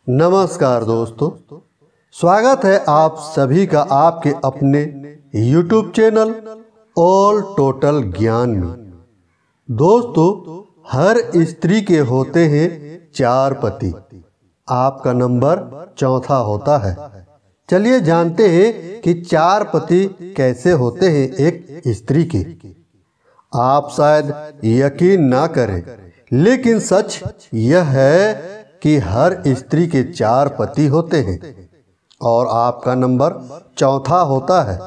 नमस्कार दोस्तों, स्वागत है आप सभी का आपके अपने YouTube चैनल ऑल टोटल ज्ञान में। दोस्तों, हर स्त्री के होते हैं 4 पति। आपका नंबर 4था होता है। चलिए जानते हैं कि 4 पति कैसे होते हैं एक स्त्री के। आप शायद यकीन ना करें, लेकिन सच यह है कि हर स्त्री के 4 पति होते हैं और आपका नंबर 4था होता है।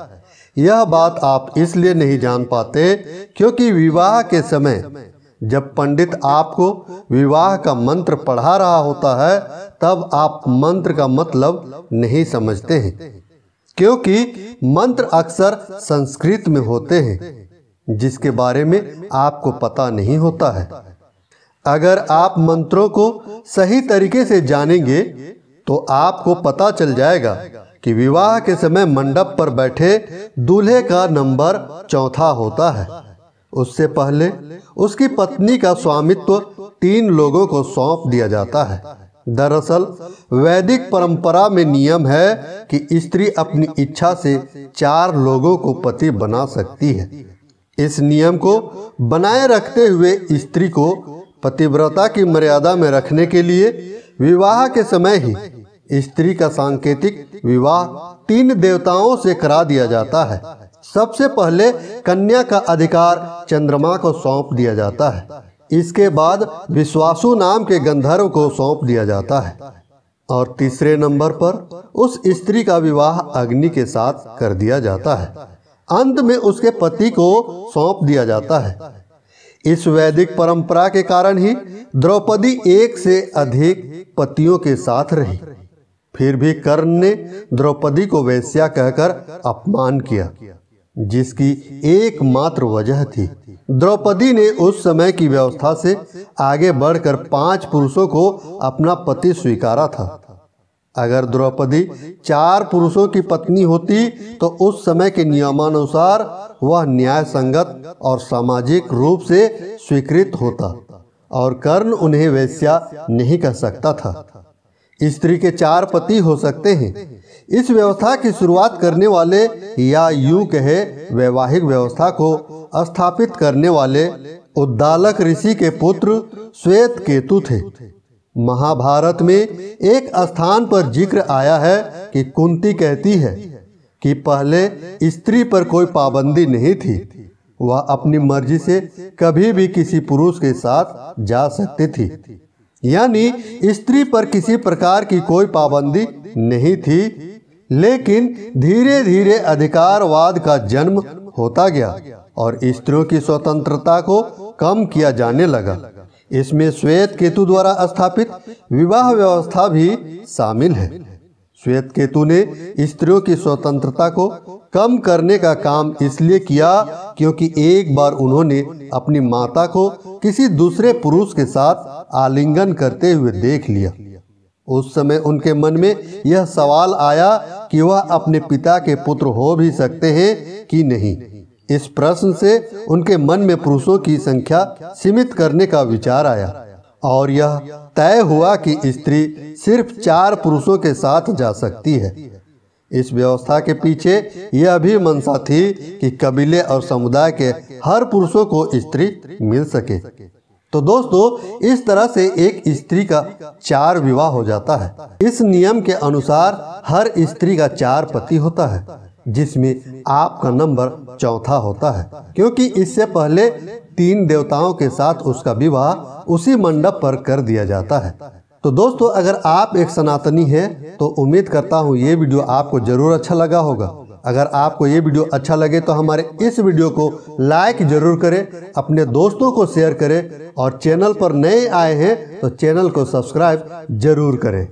यह बात आप इसलिए नहीं जान पाते क्योंकि विवाह के समय जब पंडित आपको विवाह का मंत्र पढ़ा रहा होता है तब आप मंत्र का मतलब नहीं समझते हैं, क्योंकि मंत्र अक्सर संस्कृत में होते हैं जिसके बारे में आपको पता नहीं होता है। अगर आप मंत्रों को सही तरीके से जानेंगे तो आपको पता चल जाएगा कि विवाह के समय मंडप पर बैठे दूल्हे का नंबर 4था होता है। उससे पहले उसकी पत्नी का स्वामित्व 3 लोगों को सौंप दिया जाता है। दरअसल वैदिक परंपरा में नियम है कि स्त्री अपनी इच्छा से 4 लोगों को पति बना सकती है। इस नियम को बनाए रखते हुए स्त्री को पतिव्रता की मर्यादा में रखने के लिए विवाह के समय ही स्त्री का सांकेतिक विवाह 3 देवताओं से करा दिया जाता है। सबसे पहले कन्या का अधिकार चंद्रमा को सौंप दिया जाता है। इसके बाद विश्वासु नाम के गंधर्व को सौंप दिया जाता है और तीसरे नंबर पर उस स्त्री का विवाह अग्नि के साथ कर दिया जाता है। अंत में उसके पति को सौंप दिया जाता है। इस वैदिक परंपरा के कारण ही द्रौपदी 1 से अधिक पतियों के साथ रही। फिर भी कर्ण ने द्रौपदी को वेश्या कहकर अपमान किया, जिसकी एकमात्र वजह थी द्रौपदी ने उस समय की व्यवस्था से आगे बढ़कर 5 पुरुषों को अपना पति स्वीकारा था। अगर द्रौपदी 4 पुरुषों की पत्नी होती तो उस समय के नियमानुसार वह न्याय संगत और सामाजिक रूप से स्वीकृत होता और कर्ण उन्हें वेश्या नहीं कह सकता था। स्त्री के 4 पति हो सकते हैं। इस व्यवस्था की शुरुआत करने वाले या यूं कहे वैवाहिक व्यवस्था को स्थापित करने वाले उद्दालक ऋषि के पुत्र श्वेत केतु थे। महाभारत में एक स्थान पर जिक्र आया है कि कुंती कहती है कि पहले स्त्री पर कोई पाबंदी नहीं थी। वह अपनी मर्जी से कभी भी किसी पुरुष के साथ जा सकती थी, यानी स्त्री पर किसी प्रकार की कोई पाबंदी नहीं थी। लेकिन धीरे धीरे अधिकारवाद का जन्म होता गया और स्त्रियों की स्वतंत्रता को कम किया जाने लगा। इसमें श्वेत केतु द्वारा स्थापित विवाह व्यवस्था भी शामिल है। श्वेत केतु ने स्त्रियों की स्वतंत्रता को कम करने का काम इसलिए किया क्योंकि एक बार उन्होंने अपनी माता को किसी दूसरे पुरुष के साथ आलिंगन करते हुए देख लिया। उस समय उनके मन में यह सवाल आया कि वह अपने पिता के पुत्र हो भी सकते हैं कि नहीं। इस प्रश्न से उनके मन में पुरुषों की संख्या सीमित करने का विचार आया और यह तय हुआ कि स्त्री सिर्फ 4 पुरुषों के साथ जा सकती है। इस व्यवस्था के पीछे यह भी मंशा थी कि कबीले और समुदाय के हर पुरुषों को स्त्री मिल सके। तो दोस्तों, इस तरह से एक स्त्री का 4 विवाह हो जाता है। इस नियम के अनुसार हर स्त्री का 4 पति होता है, जिसमें आपका नंबर 4था होता है, क्योंकि इससे पहले 3 देवताओं के साथ उसका विवाह उसी मंडप पर कर दिया जाता है। तो दोस्तों, अगर आप एक सनातनी हैं तो उम्मीद करता हूँ ये वीडियो आपको जरूर अच्छा लगा होगा। अगर आपको ये वीडियो अच्छा लगे तो हमारे इस वीडियो को लाइक जरूर करें, अपने दोस्तों को शेयर करें और चैनल पर नए आए हैं तो चैनल को सब्सक्राइब जरूर करें।